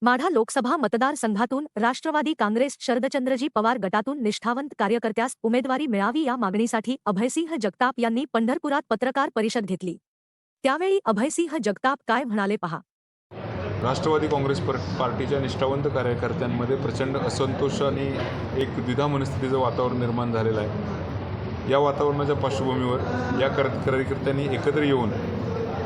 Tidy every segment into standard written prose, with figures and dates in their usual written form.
माढा लोकसभा मतदारसंघातून राष्ट्रवादी काँग्रेस शरदचंद्रजी पवार गटातून निष्ठावंत कार्यकर्त्यास उमेदवारी मिळावी या मागणीसाठी अभयसिंह जगताप यांनी पंढरपुरात पत्रकार परिषद घेतली। त्यावेळी अभयसिंह जगताप काय म्हणाले पहा। राष्ट्रवादी काँग्रेस पार्टीच्या निष्ठावंत कार्यकर्त्यांमध्ये प्रचंड असंतोष आणि एक द्विधा मनस्थितीचं वातावरण निर्माण झालेलं आहे। या वातावरणाच्या पार्श्वभूमीवर या कार्यकर्त्यांनी एकत्र येऊन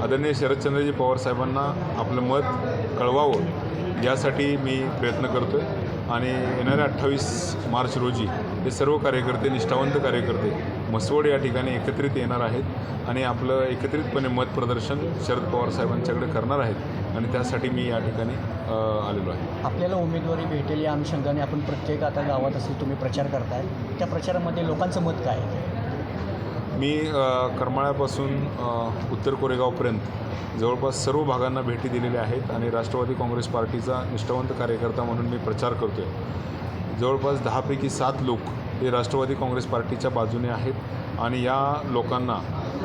आदरणीय शरदचंद्रजी पवार साहेबांना आपलं मत कळवावं यासाठी मी प्रयत्न करतो आहे आणि येणाऱ्या 28 मार्च रोजी हे सर्व कार्यकर्ते निष्ठावंत कार्यकर्ते म्हसवड या ठिकाणी एकत्रित येणार आहेत आणि आपलं एकत्रितपणे मत प्रदर्शन शरद पवार साहेबांच्याकडे करणार आहेत आणि त्यासाठी मी या ठिकाणी आलेलो आहे। आपल्याला उमेदवारी भेटेल या अनुषंगाने आपण प्रत्येक आता गावात असेल तुम्ही प्रचार करताय, त्या प्रचारामध्ये लोकांचं मत काय आहे? मी करमाळ्यापासून उत्तर कोरेगावपर्यंत जवळपास सर्व भागांना भेटी दिलेल्या आहेत आणि राष्ट्रवादी काँग्रेस पार्टीचा निष्ठावंत कार्यकर्ता म्हणून मी प्रचार करतो आहे। जवळपास 10 पैकी 7 लोक हे राष्ट्रवादी काँग्रेस पार्टीच्या बाजूने आहेत आणि या लोकांना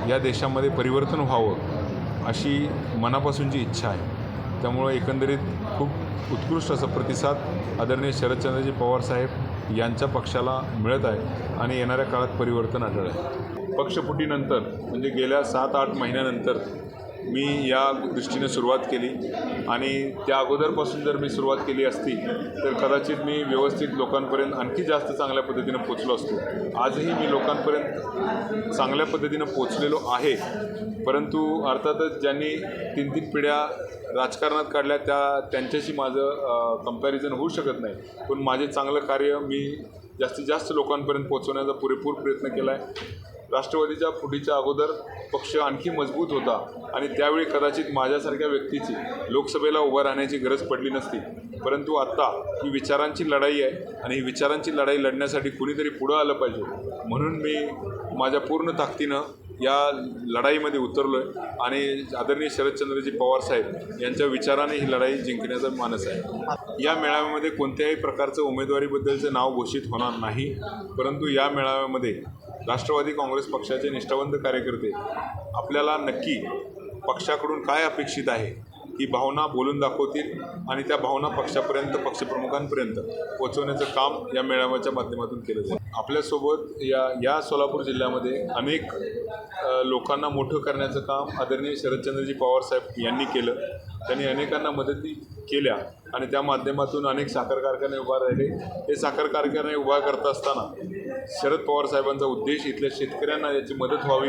या देशामध्ये परिवर्तन व्हावं अशी मनापासूनची इच्छा आहे। त्यामुळे एकंदरीत खूप उत्कृष्ट असा प्रतिसाद आदरणीय शरदचंद्रजी पवार साहेब यांच्या पक्षाला मिळत आहे आणि येणाऱ्या काळात परिवर्तन आढळलं आहे। पक्षफुटीनंतर म्हणजे गेल्या 7-8 महिन्यानंतर मी या दृष्टीने सुरुवात केली आणि त्या अगोदरपासून जर मी सुरुवात केली असती तर कदाचित मी व्यवस्थित लोकांपर्यंत आणखी जास्त चांगल्या पद्धतीनं पोचलो असतो। आजही मी लोकांपर्यंत चांगल्या पद्धतीनं पोचलेलो आहे, परंतु अर्थातच ज्यांनी 3-3 पिढ्या राजकारणात काढल्या त्यांच्याशी माझं कंपॅरिझन होऊ शकत नाही, पण माझे चांगलं कार्य मी जास्तीत जास्त लोकांपर्यंत पोचवण्याचा पुरेपूर प्रयत्न केला आहे। राष्ट्रवादीच्या फुटीच्या अगोदर पक्ष आणखी मजबूत होता आणि त्यावेळी कदाचित माझ्यासारख्या व्यक्तीची लोकसभेला उभं राहण्याची गरज पडली नसती, परंतु आत्ता ही विचारांची लढाई आहे आणि ही विचारांची लढाई लढण्यासाठी कुणीतरी पुढं आलं पाहिजे, म्हणून मी माझ्या पूर्ण ताकदीनं या लढाईमध्ये उतरलो आहे आणि आदरणीय शरदचंद्रजी पवार साहेब यांच्या विचाराने ही लढाई जिंकण्याचा मानस आहे। या मेळाव्यामध्ये कोणत्याही प्रकारचं उमेदवारीबद्दलचं नाव घोषित होणार नाही, परंतु या मेळाव्यामध्ये राष्ट्रवादी काँग्रेस पक्षाचे निष्ठावंत कार्यकर्ते आपल्याला नक्की पक्षाकडून काय अपेक्षित आहे ही भावना बोलून दाखवतील आणि त्या भावना पक्षापर्यंत पक्षप्रमुखांपर्यंत पोहोचवण्याचं काम या मेळाव्याच्या माध्यमातून केलं जाईल। आपल्यासोबत या सोलापूर जिल्ह्यामध्ये अनेक लोकांना मोठं करण्याचं काम आदरणीय शरदचंद्रजी पवार साहेब यांनी केलं। त्यांनी अनेकांना मदती केल्या आणि त्या माध्यमातून अनेक साखर कारखाने उभा राहिले। हे साखर कारखाने उभा करत असताना शरद पवार साहेबांचा उद्देश इथल्या शेतकऱ्यांना याची मदत व्हावी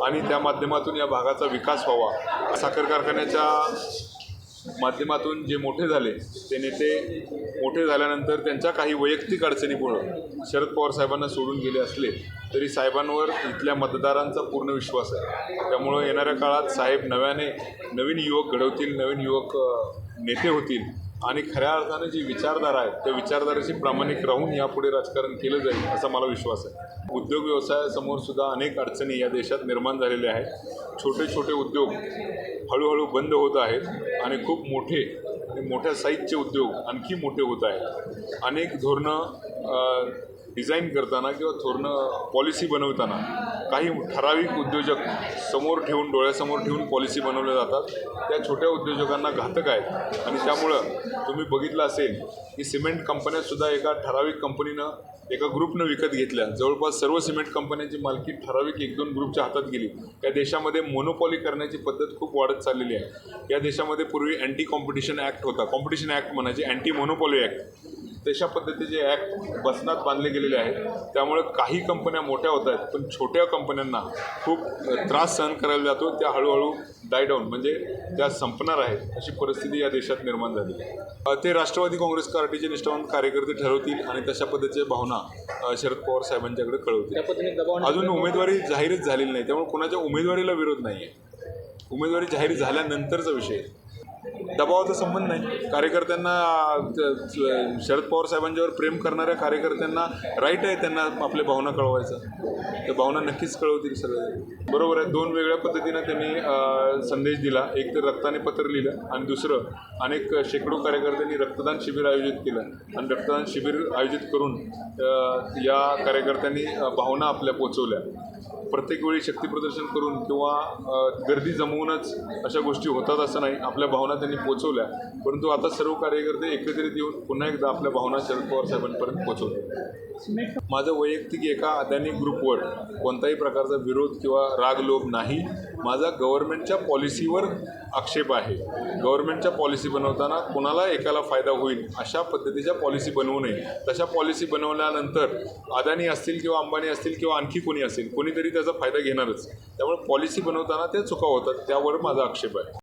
आणि त्या माध्यमातून या भागाचा विकास व्हावा। साखर कारखान्याच्या माध्यमातून जे मोठे झाले ते नेते मोठे झाल्यानंतर त्यांच्या काही वैयक्तिक अडचणीमुळं शरद पवार साहेबांना सोडून गेले असले तरी साहेबांवर इथल्या मतदारांचा पूर्ण विश्वास आहे। त्यामुळं येणाऱ्या काळात साहेब नवीन युवक घडवतील, नवीन युवक नेते होतील आणि खऱ्या अर्थाने जी विचारधारा आहे त्या विचारधारेशी प्रामाणिक राहून यापुढे राजकारण केलं जाईल असा मला विश्वास आहे। उद्योग व्यवसायासमोर सुद्धा अनेक अडचणी या देशात निर्माण झालेल्या आहेत। छोटे छोटे उद्योग हळूहळू बंद होत आहेत आणि खूप मोठ्या साईजचे उद्योग आणखी मोठे होत आहेत। अनेक धोरणं डिझाईन करताना किंवा धोरणं पॉलिसी बनवताना काही ठराविक उद्योजक डोळ्यासमोर ठेवून पॉलिसी बनवल्या जातात, त्या छोट्या उद्योजकांना घातक आहेत आणि त्यामुळं तुम्ही बघितलं असेल की सिमेंट कंपन्यासुद्धा एका ठराविक कंपनीनं एका ग्रुपनं विकत घेतल्या। जवळपास सर्व सिमेंट कंपन्यांची मालकी ठराविक 1-2 ग्रुपच्या हातात गेली। या देशामध्ये मोनोपॉली करण्याची पद्धत खूप वाढत चाललेली आहे। या देशामध्ये पूर्वी अँटी कॉम्पिटिशन ॲक्ट होता, कॉम्पिटिशन ॲक्ट म्हणायचे अँटी मोनोपॉली ॲक्ट, तशा पद्धतीचे ॲक्ट बसनात बांधले गेलेले आहेत। त्यामुळे काही कंपन्या मोठ्या होत आहेत पण छोट्या कंपन्यांना खूप त्रास सहन करायला जातो, त्या हळूहळू डाऊन म्हणजे त्या संपणार आहेत अशी परिस्थिती या देशात निर्माण झाली आहे। ते राष्ट्रवादी काँग्रेस पार्टीचे निष्ठावंत कार्यकर्ते ठरवतील आणि तशा पद्धतीच्या भावना शरद पवार साहेबांच्याकडे कळवतील। अजून उमेदवारी जाहीरच झालेली नाही, त्यामुळे कोणाच्या उमेदवारीला विरोध नाही आहे। उमेदवारी जाहीर झाल्यानंतरचा विषय, दबावाचा संबंध नाही। कार्यकर्त्यांना शरद पवार साहेबांच्यावर प्रेम करणाऱ्या कार्यकर्त्यांना राईट आहे त्यांना आपल्या भावना कळवायचा, त्या भावना नक्कीच कळवतील सगळे। बरोबर आहे, 2 वेगळ्या पद्धतीनं त्यांनी संदेश दिला, एक तर रक्ताने पत्र लिहिलं आणि दुसरं अनेक शेकडो कार्यकर्त्यांनी रक्तदान शिबिर आयोजित केलं आणि रक्तदान शिबिर आयोजित करून या कार्यकर्त्यांनी भावना आपल्या पोचवल्या। प्रत्येक वेळी शक्तीप्रदर्शन करून किंवा गर्दी जमवूनच अशा गोष्टी होतात असं नाही. आपल्या भावना त्यांनी पोचवल्या, परंतु आता सर्व कार्यकर्ते एकत्रित येऊन पुन्हा एकदा आपल्या भावना शरद पवार साहेबांपर्यंत पोचवतात. माझं वैयक्तिक एका अदानी ग्रुपवर कोणताही प्रकारचा विरोध किंवा राग लोभ नाही. माझा गव्हर्नमेंटच्या पॉलिसीवर आक्षेप आहे. गव्हर्नमेंटच्या पॉलिसी बनवताना कोणाला एकाला फायदा होईल अशा पद्धतीच्या पॉलिसी बनवू नये. तशा पॉलिसी बनवल्यानंतर अदानी असतील किंवा अंबानी असतील किंवा आणखी कोणी असेल, कोणीतरी त्याचा फायदा घेणारच. त्यामुळे पॉलिसी बनवताना त्या चुका होतात, त्यावर माझा आक्षेप आहे.